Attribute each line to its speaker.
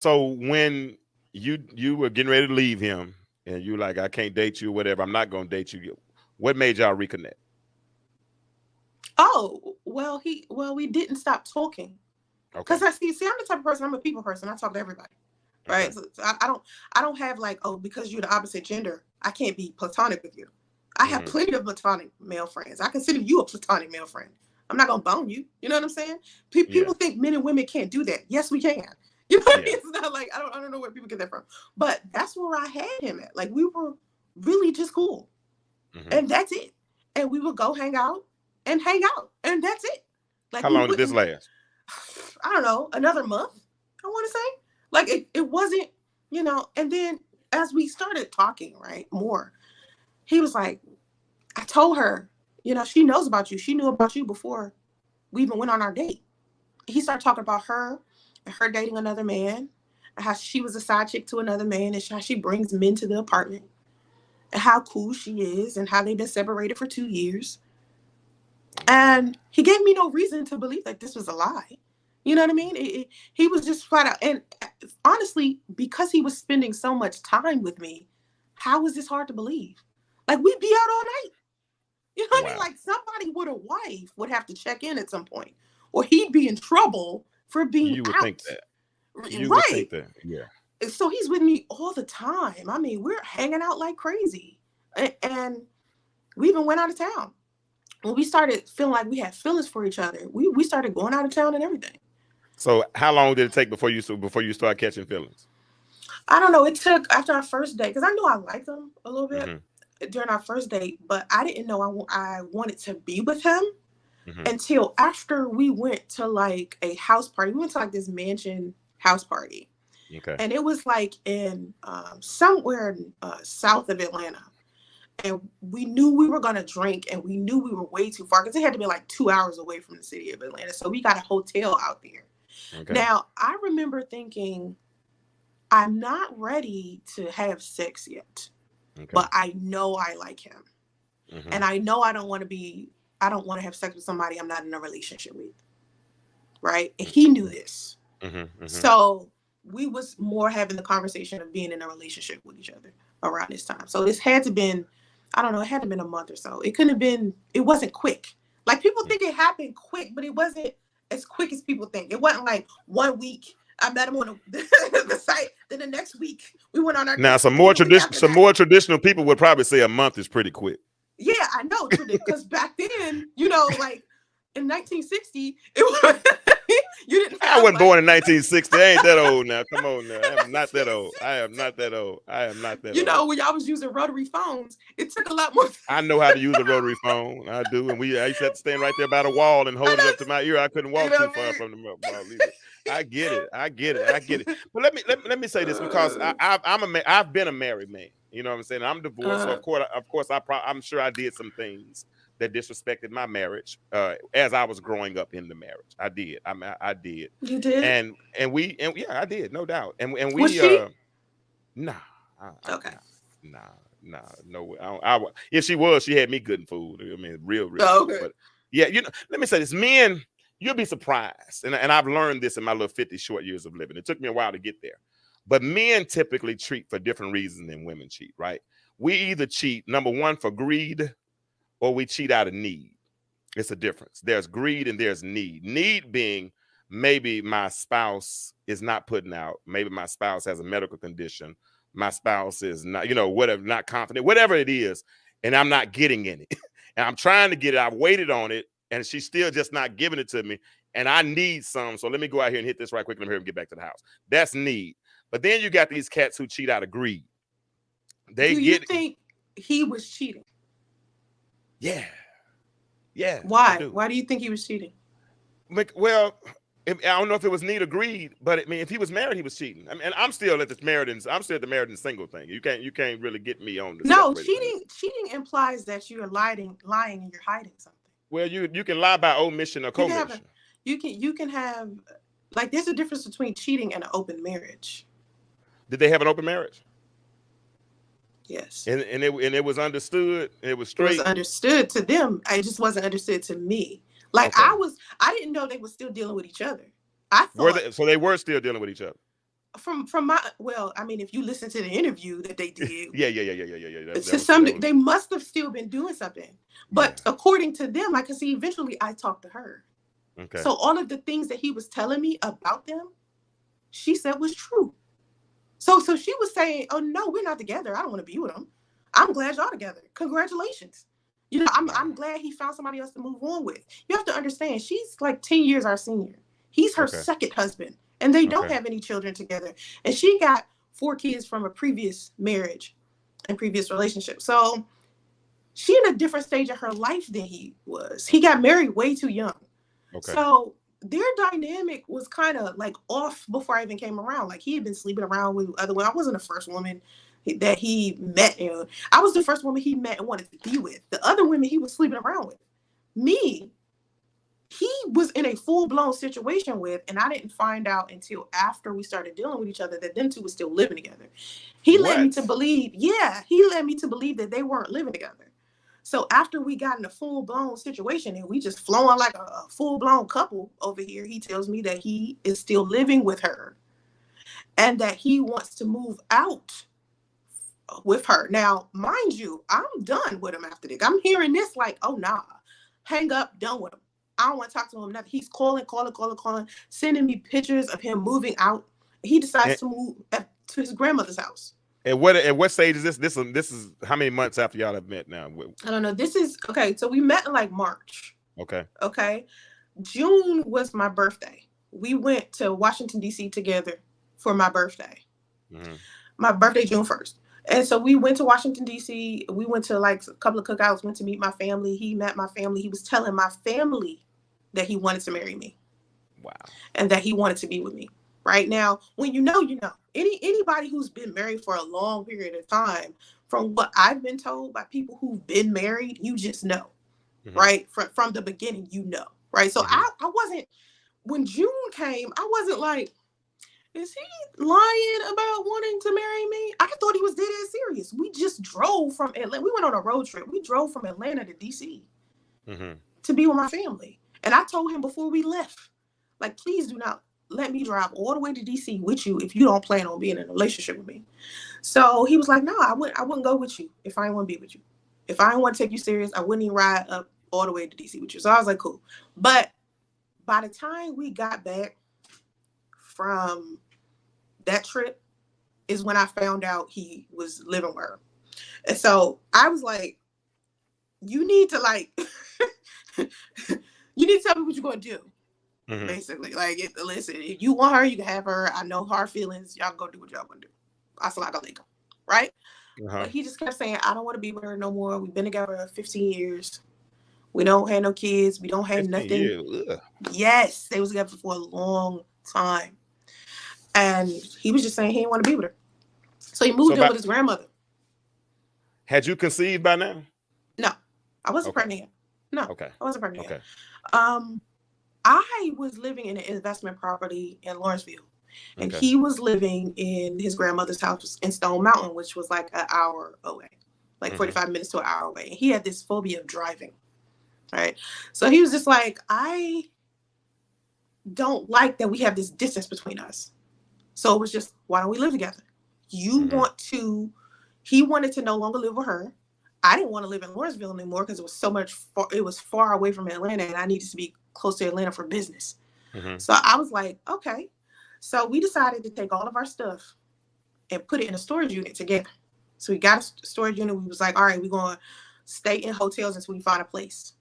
Speaker 1: So when you were getting ready to leave him, and you like, I can't date you, whatever. I'm not gonna date you. What made y'all reconnect?
Speaker 2: Oh, well, we didn't stop talking. Because
Speaker 1: Okay.
Speaker 2: I see, I'm the type of person, I'm a people person. I talk to everybody.
Speaker 1: Okay.
Speaker 2: Right. So I don't have like, oh, because you're the opposite gender, I can't be platonic with you. I have
Speaker 1: Hmm.
Speaker 2: plenty of platonic male friends. I consider you a platonic male friend. I'm not gonna bone you. You know what I'm saying?
Speaker 1: Yeah.
Speaker 2: People think men and women can't do that. Yes, we can. You know what I
Speaker 1: Yeah.
Speaker 2: mean? It's not like I don't know where people get that from. But that's where I had him at. Like we were really just cool.
Speaker 1: Hmm.
Speaker 2: And that's it. And we would go hang out. And that's it. Like
Speaker 1: How
Speaker 2: we
Speaker 1: long did this
Speaker 2: wouldn't,
Speaker 1: last?
Speaker 2: I don't know, another month, I want to say. Like it wasn't, and then as we started talking, right, more, he was like, I told her, she knows about you. She knew about you before we even went on our date. He started talking about her and her dating another man, and how she was a side chick to another man, and how she brings men to the apartment, and how cool she is, and how they've been separated for 2 years.
Speaker 1: Wow.
Speaker 2: And he gave me no reason to believe that this was a lie. You know what I mean? He was just flat out. And honestly, because he was spending so much time with me, how was this hard to believe? Like, we'd be out all night. You know what I mean?
Speaker 1: Wow.
Speaker 2: Like, somebody with a wife would have to check in at some point, or he'd be in trouble for being
Speaker 1: You would think
Speaker 2: out.
Speaker 1: that. You would
Speaker 2: Right.
Speaker 1: think that. Yeah.
Speaker 2: So he's with me all the time. I mean, we're hanging out like crazy. And we even went out of town. When we started feeling like we had feelings for each other, we started going out of town and everything.
Speaker 1: So how long did it take before you start catching feelings?
Speaker 2: I don't know. It took after our first date because I knew I liked him a little bit
Speaker 1: Hmm.
Speaker 2: during our first date, but I didn't know I wanted to be with him
Speaker 1: Hmm.
Speaker 2: until after we went to like a house party. We went to like this mansion house party,
Speaker 1: Okay.
Speaker 2: and it was like in somewhere south of Atlanta. And we knew we were gonna drink, and we knew we were way too far because it had to be like 2 hours away from the city of Atlanta. So we got a hotel out there.
Speaker 1: Okay.
Speaker 2: Now I remember thinking, I'm not ready to have sex yet,
Speaker 1: Okay.
Speaker 2: but I know I like him.
Speaker 1: Hmm.
Speaker 2: And I know I don't want to have sex with somebody I'm not in a relationship with. Right. And he knew this.
Speaker 1: Hmm. Hmm.
Speaker 2: So we was more having the conversation of being in a relationship with each other around this time. So this had to been, I don't know, it had to been a month or so. It couldn't have been, it wasn't quick. Like people think it happened quick, but it wasn't as quick as people think. It wasn't like 1 week. I met him on the site. Then the next week we went on our
Speaker 1: Now,
Speaker 2: date. Then the week after
Speaker 1: some
Speaker 2: that,
Speaker 1: more traditional people would probably say a month is pretty quick.
Speaker 2: yeah, I know, because back then, like in 1960, it was you didn't
Speaker 1: I
Speaker 2: have
Speaker 1: wasn't born
Speaker 2: like
Speaker 1: in 1960. I ain't that old now. Come on now. I am not that old. I am not that old. I am not that old.
Speaker 2: when y'all was using rotary phones, it took a lot more.
Speaker 1: I know how to use a rotary phone. I do. And I used to have to stand right there by the wall and
Speaker 2: I
Speaker 1: hold it up to
Speaker 2: know,
Speaker 1: my ear. I couldn't
Speaker 2: you
Speaker 1: walk
Speaker 2: know
Speaker 1: too
Speaker 2: what
Speaker 1: far
Speaker 2: I
Speaker 1: from the wall either. I get it. I get it. I get it. But let me say this, because
Speaker 2: mean?
Speaker 1: I've been a married man. You know what I'm saying? I'm divorced, so
Speaker 2: Uh,
Speaker 1: of course I'm sure I did some things that disrespected my marriage as I was growing up in the marriage. I did. I did.
Speaker 2: you did?
Speaker 1: And yeah, I did, no doubt. And
Speaker 2: Was
Speaker 1: we
Speaker 2: she?
Speaker 1: nah,
Speaker 2: Okay.
Speaker 1: nah, no way. If she was, she had me good in food. I mean, real
Speaker 2: Oh,
Speaker 1: food.
Speaker 2: okay.
Speaker 1: But yeah, let me say this, men, you'll be surprised, and I've learned this in my little 50 short years of living. It took me a while to get there, but men typically cheat for different reasons than women cheat. Right? We either cheat, number one, for greed, or we cheat out of need. It's a difference. There's greed and there's need. Need being, maybe my spouse is not putting out. Maybe my spouse has a medical condition. My spouse is not, whatever, not confident, whatever it is, and I'm not getting any. And I'm trying to get it. I've waited on it, and she's still just not giving it to me. And I need some. So let me go out here and hit this right quick and let me get back to the house. That's need. But then you got these cats who cheat out of greed. They
Speaker 2: Do you
Speaker 1: get,
Speaker 2: think he was cheating?
Speaker 1: yeah, yeah, I
Speaker 2: Why?
Speaker 1: do.
Speaker 2: Why do you think he was cheating?
Speaker 1: Well, I don't know if it was need or greed, but I mean, if he was married, he was cheating. I mean, and I'm still at this married, and I'm still at the married and single thing. You can't really get me on the
Speaker 2: No,
Speaker 1: separated thing.
Speaker 2: cheating implies that you are lying and you're hiding something.
Speaker 1: Well, you can lie by omission or
Speaker 2: You can have a
Speaker 1: commission.
Speaker 2: you can have, like, there's a difference between cheating and an open marriage.
Speaker 1: Did they have an open marriage?
Speaker 2: Yes.
Speaker 1: And it was understood. It was
Speaker 2: It was
Speaker 1: straight.
Speaker 2: understood to them. It just wasn't understood to me. Like
Speaker 1: Okay.
Speaker 2: I didn't know they were still dealing with each other. I
Speaker 1: Were
Speaker 2: thought,
Speaker 1: they? So they were still dealing with each other.
Speaker 2: from my, well, I mean, if you listen to the interview that they did,
Speaker 1: Yeah.
Speaker 2: to some, they must have still been doing something. But
Speaker 1: Yeah.
Speaker 2: according to them, I could see eventually I talked to her.
Speaker 1: Okay.
Speaker 2: So all of the things that he was telling me about them, she said was true. So she was saying, "Oh no, we're not together. I don't want to be with him. I'm glad y'all together. Congratulations. You know,
Speaker 1: Wow.
Speaker 2: I'm glad he found somebody else to move on with." You have to understand, she's like 10 years our senior. He's her
Speaker 1: Okay.
Speaker 2: second husband, and they don't
Speaker 1: Okay.
Speaker 2: have any children together. And she got 4 kids from a previous marriage and previous relationship. So she in a different stage of her life than he was. He got married way too young.
Speaker 1: Okay.
Speaker 2: So their dynamic was kind of like off before I even came around. Like he had been sleeping around with other women. I wasn't the first woman that he met. I was the first woman he met and wanted to be with. The other women he was sleeping around with. Me, he was in a full-blown situation with, and I didn't find out until after we started dealing with each other that them two were still living together. He led me to believe, that they weren't living together. So after we got in a full-blown situation and we just flowing like a full-blown couple over here, he tells me that he is still living with her and that he wants to move out with her. Now, mind you, I'm done with him after this. I'm hearing this like, oh, nah, hang up, done with him. I don't want to talk to him. Nothing. He's calling, sending me pictures of him moving out. He decides to move to his grandmother's house.
Speaker 1: And what stage is this? This is how many months after y'all have met now?
Speaker 2: I don't know. This is okay. So we met in like March. Okay. June was my birthday. We went to Washington, D.C. together for my birthday. Mm-hmm. My birthday, June 1st. And so we went to Washington, D.C. We went to like a couple of cookouts, went to meet my family. He met my family. He was telling my family that he wanted to marry me.
Speaker 1: Wow.
Speaker 2: And that he wanted to be with me. Right now, when you know, you know. Anybody who's been married for a long period of time, from what I've been told by people who've been married, you just know. Mm-hmm. Right? From the beginning, you know. Right? So mm-hmm. I wasn't, when June came, I wasn't like, is he lying about wanting to marry me? I thought he was dead ass serious. We just drove from Atlanta. We went on a road trip. We drove from Atlanta to DC mm-hmm. to be with my family. And I told him before we left, like, please do not let me drive all the way to DC with you if you don't plan on being in a relationship with me. So he was like, no, I wouldn't go with you if I didn't want to be with you. If I didn't want to take you serious, I wouldn't even ride up all the way to DC with you. So I was like, cool. But by the time we got back from that trip is when I found out he was living with her. And so I was like, you need to like, you need to tell me what you're going to do. Mm-hmm. Basically, like, listen, if you want her, you can have her. I know her feelings. Y'all go do what y'all want to do. Assalamualaikum, right? Uh-huh. But he just kept saying, I don't want to be with her no more. We've been together 15 years. We don't have no kids. We don't have nothing. Yes, they was together for a long time. And he was just saying he didn't want to be with her. So he moved in with his grandmother.
Speaker 1: Had you conceived by now?
Speaker 2: No, I wasn't pregnant yet. No, I wasn't pregnant yet. I was living in an investment property in Lawrenceville. And he was living in his grandmother's house in Stone Mountain, which was like an hour away, like 45 minutes to an hour away. And he had this phobia of driving, right? So he was just like, I don't like that we have this distance between us. So it was just, why don't we live together? You want to, he wanted to no longer live with her. I didn't want to live in Lawrenceville anymore because it was it was far away from Atlanta and I needed to be close to Atlanta for business. Mm-hmm. So I was like, okay. So we decided to take all of our stuff and put it in a storage unit together. So we got a storage unit. We was like, all right, we're going to stay in hotels until we find a place.